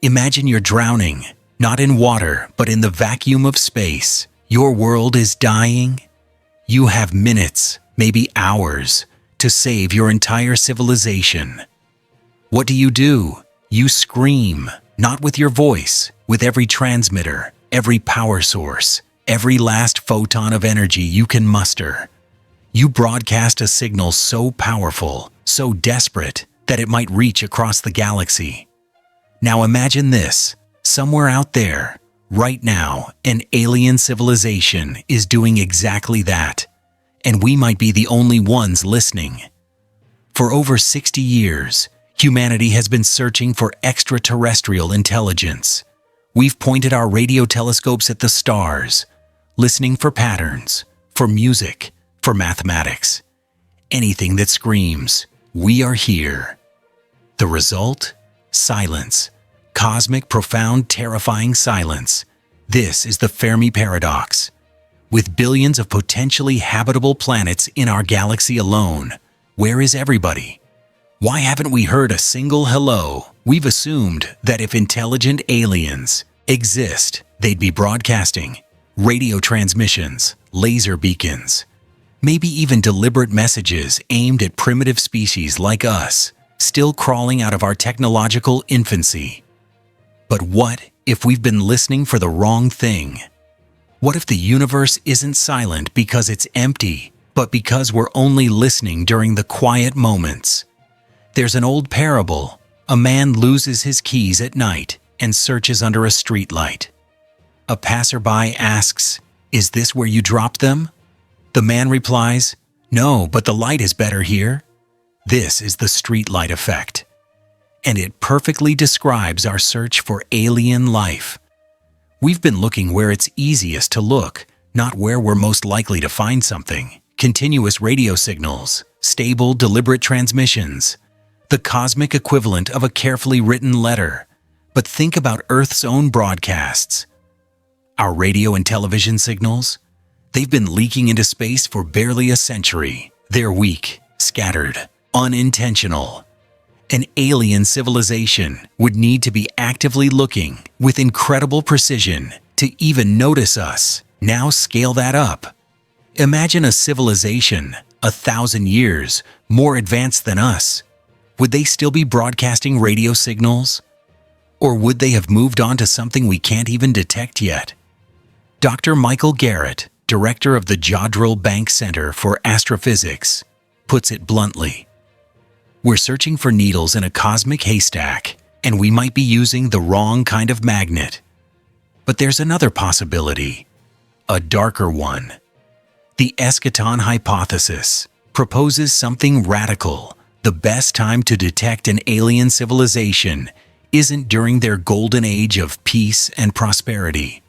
Imagine you're drowning, not in water, but in the vacuum of space. Your world is dying. You have minutes, maybe hours, to save your entire civilization. What do? You scream, not with your voice, with every transmitter, every power source, every last photon of energy you can muster. You broadcast a signal so powerful, so desperate, that it might reach across the galaxy. Now imagine this. Somewhere out there, right now, an alien civilization is doing exactly that, and we might be the only ones listening. For over 60 years, humanity has been searching for extraterrestrial intelligence. We've pointed our radio telescopes at the stars, listening for patterns, for music, for mathematics, anything that screams, "We are here." The result? Silence. Cosmic, profound, terrifying silence. This is the Fermi paradox. With billions of potentially habitable planets in our galaxy alone, where is everybody? Why haven't we heard a single hello? We've assumed that if intelligent aliens exist, they'd be broadcasting radio transmissions, laser beacons, maybe even deliberate messages aimed at primitive species like us, still crawling out of our technological infancy. But what if we've been listening for the wrong thing? What if the universe isn't silent because it's empty, but because we're only listening during the quiet moments? There's an old parable. A man loses his keys at night and searches under a streetlight. A passerby asks, "Is this where you dropped them?" The man replies, "No, but the light is better here." This is the streetlight effect, and it perfectly describes our search for alien life. We've been looking where it's easiest to look, not where we're most likely to find something. Continuous radio signals, stable, deliberate transmissions, the cosmic equivalent of a carefully written letter. But think about Earth's own broadcasts. Our radio and television signals, they've been leaking into space for barely a century. They're weak, scattered, unintentional. An alien civilization would need to be actively looking with incredible precision to even notice us. Now scale that up. Imagine a civilization 1,000 years more advanced than us. Would they still be broadcasting radio signals? Or would they have moved on to something we can't even detect yet? Dr. Michael Garrett, director of the Jodrell Bank Center for Astrophysics, puts it bluntly. We're searching for needles in a cosmic haystack, and we might be using the wrong kind of magnet. But there's another possibility, a darker one. The Eschaton Hypothesis proposes something radical. The best time to detect an alien civilization isn't during their golden age of peace and prosperity.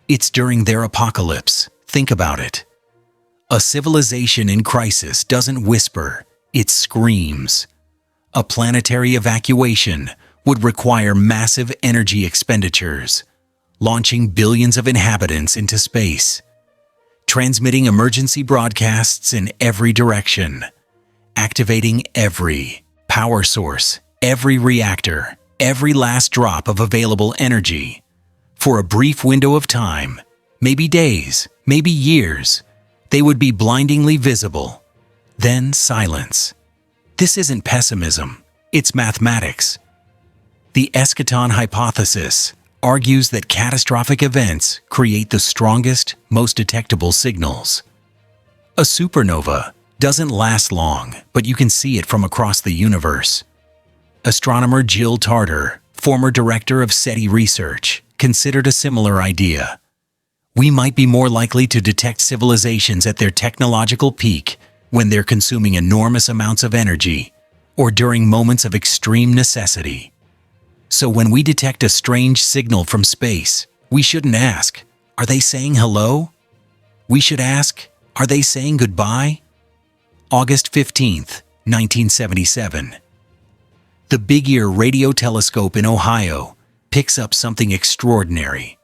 It's during their apocalypse. Think about it. A civilization in crisis doesn't whisper, it screams. A planetary evacuation would require massive energy expenditures, launching billions of inhabitants into space, transmitting emergency broadcasts in every direction, activating every power source, every reactor, every last drop of available energy. For a brief window of time, maybe days, maybe years, they would be blindingly visible. Then silence. This isn't pessimism, it's mathematics. The Eschaton Hypothesis argues that catastrophic events create the strongest, most detectable signals. A supernova doesn't last long, but you can see it from across the universe. Astronomer Jill Tarter, former director of SETI research, considered a similar idea. We might be more likely to detect civilizations at their technological peak when they're consuming enormous amounts of energy or during moments of extreme necessity. So when we detect a strange signal from space, we shouldn't ask, "Are they saying hello?" We should ask, "Are they saying goodbye?" August 15th, 1977. The Big Ear radio telescope in Ohio picks up something extraordinary.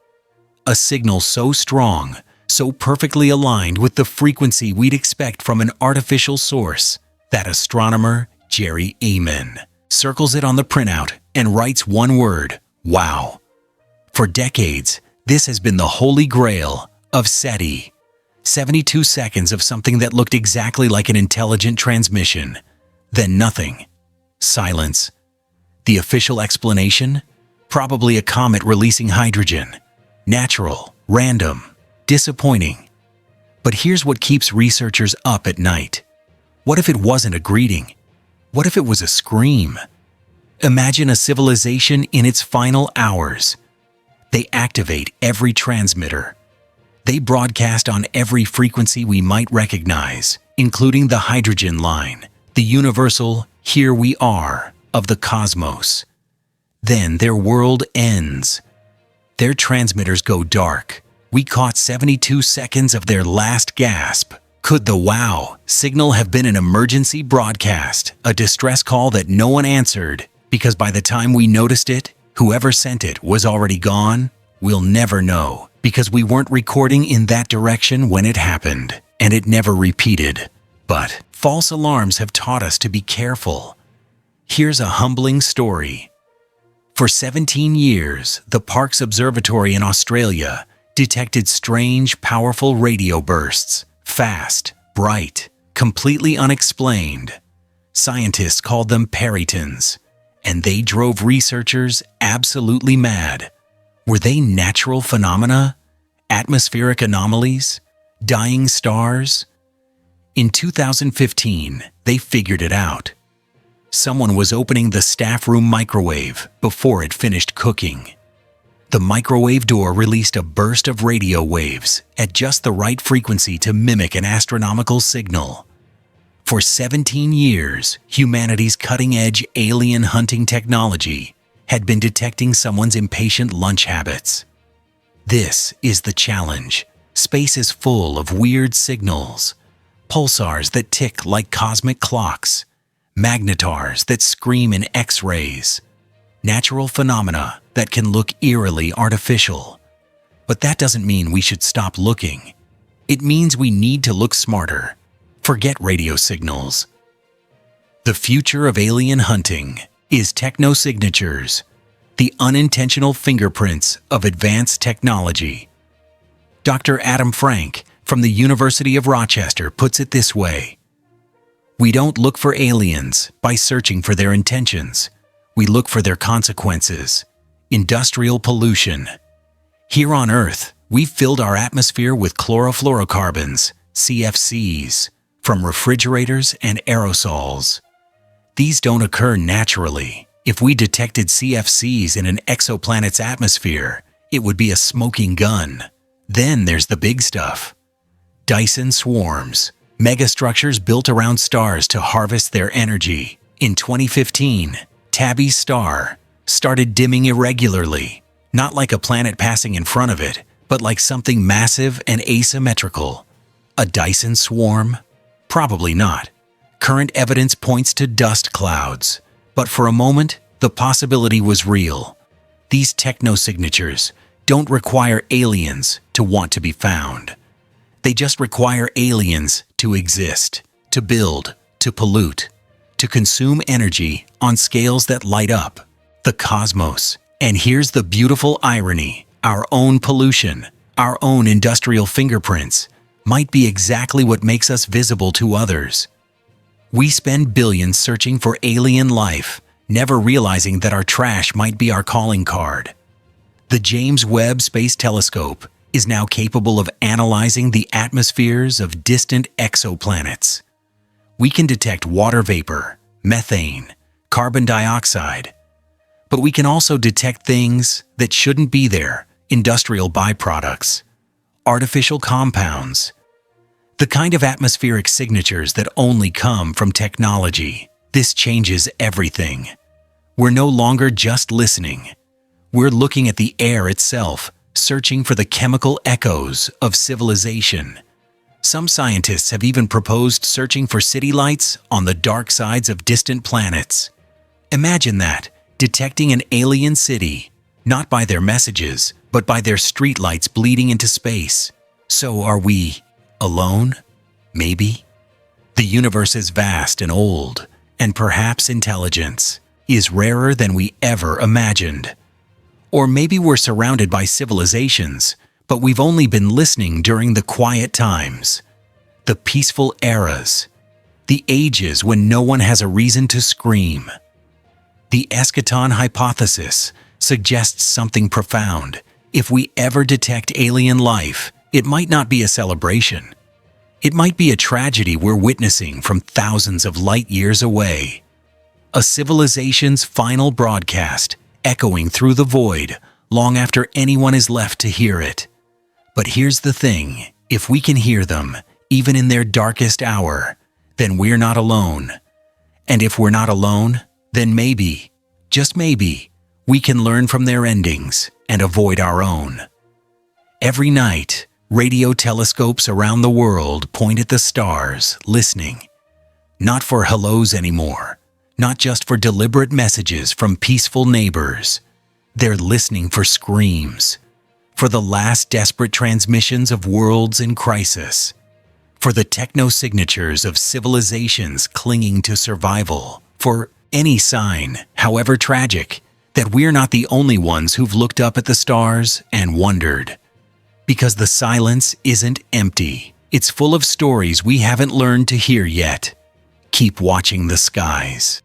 A signal so strong, so perfectly aligned with the frequency we'd expect from an artificial source, that astronomer Jerry Amen circles it on the printout and writes one word, Wow. For decades, this has been the holy grail of SETI. 72 seconds of something that looked exactly like an intelligent transmission. Then nothing. Silence. The official explanation? Probably a comet releasing hydrogen. Natural, random, disappointing. But here's what keeps researchers up at night. What if it wasn't a greeting? What if it was a scream? Imagine a civilization in its final hours. They activate every transmitter. They broadcast on every frequency we might recognize, including the hydrogen line, the universal "here we are" of the cosmos. Then their world ends. Their transmitters go dark. We caught 72 seconds of their last gasp. Could the wow signal have been an emergency broadcast, a distress call that no one answered? Because by the time we noticed it, whoever sent it was already gone? We'll never know, because we weren't recording in that direction when it happened, and it never repeated. But false alarms have taught us to be careful. Here's a humbling story. For 17 years, the Parkes Observatory in Australia detected strange, powerful radio bursts. Fast, bright, completely unexplained. Scientists called them perytons, and they drove researchers absolutely mad. Were they natural phenomena? Atmospheric anomalies? Dying stars? In 2015, they figured it out. Someone was opening the staff room microwave before it finished cooking. The microwave door released a burst of radio waves at just the right frequency to mimic an astronomical signal. For 17 years, humanity's cutting-edge alien hunting technology had been detecting someone's impatient lunch habits. This is the challenge. Space is full of weird signals, pulsars that tick like cosmic clocks, magnetars that scream in X-rays, natural phenomena that can look eerily artificial. But that doesn't mean we should stop looking. It means we need to look smarter. Forget radio signals. The future of alien hunting is techno-signatures, the unintentional fingerprints of advanced technology. Dr. Adam Frank from the University of Rochester puts it this way: we don't look for aliens by searching for their intentions. We look for their consequences. Industrial pollution. Here on Earth, we've filled our atmosphere with chlorofluorocarbons, CFCs, from refrigerators and aerosols. These don't occur naturally. If we detected CFCs in an exoplanet's atmosphere, it would be a smoking gun. Then there's the big stuff. Dyson swarms, megastructures built around stars to harvest their energy. In 2015, Tabby's star started dimming irregularly, not like a planet passing in front of it, but like something massive and asymmetrical. A Dyson swarm? Probably not. Current evidence points to dust clouds, but for a moment, the possibility was real. These techno-signatures don't require aliens to want to be found. They just require aliens to exist, to build, to pollute, to consume energy on scales that light up the cosmos. And here's the beautiful irony: our own pollution, our own industrial fingerprints, might be exactly what makes us visible to others. We spend billions searching for alien life, never realizing that our trash might be our calling card. The James Webb Space Telescope is now capable of analyzing the atmospheres of distant exoplanets. We can detect water vapor, methane, carbon dioxide, but we can also detect things that shouldn't be there: industrial byproducts, artificial compounds, the kind of atmospheric signatures that only come from technology. This changes everything. We're no longer just listening. We're looking at the air itself, searching for the chemical echoes of civilization. Some scientists have even proposed searching for city lights on the dark sides of distant planets. Imagine that, detecting an alien city, not by their messages, but by their streetlights bleeding into space. So are we alone? Maybe? The universe is vast and old, and perhaps intelligence is rarer than we ever imagined. Or maybe we're surrounded by civilizations, but we've only been listening during the quiet times, the peaceful eras, the ages when no one has a reason to scream. The Eschaton Hypothesis suggests something profound. If we ever detect alien life, it might not be a celebration. It might be a tragedy we're witnessing from thousands of light years away. A civilization's final broadcast, echoing through the void long after anyone is left to hear it. But here's the thing, if we can hear them, even in their darkest hour, then we're not alone. And if we're not alone, then maybe, just maybe, we can learn from their endings and avoid our own. Every night, radio telescopes around the world point at the stars, listening. Not for hellos anymore, not just for deliberate messages from peaceful neighbors. They're listening for screams, for the last desperate transmissions of worlds in crisis, for the techno-signatures of civilizations clinging to survival, for any sign, however tragic, that we're not the only ones who've looked up at the stars and wondered. Because the silence isn't empty. It's full of stories we haven't learned to hear yet. Keep watching the skies.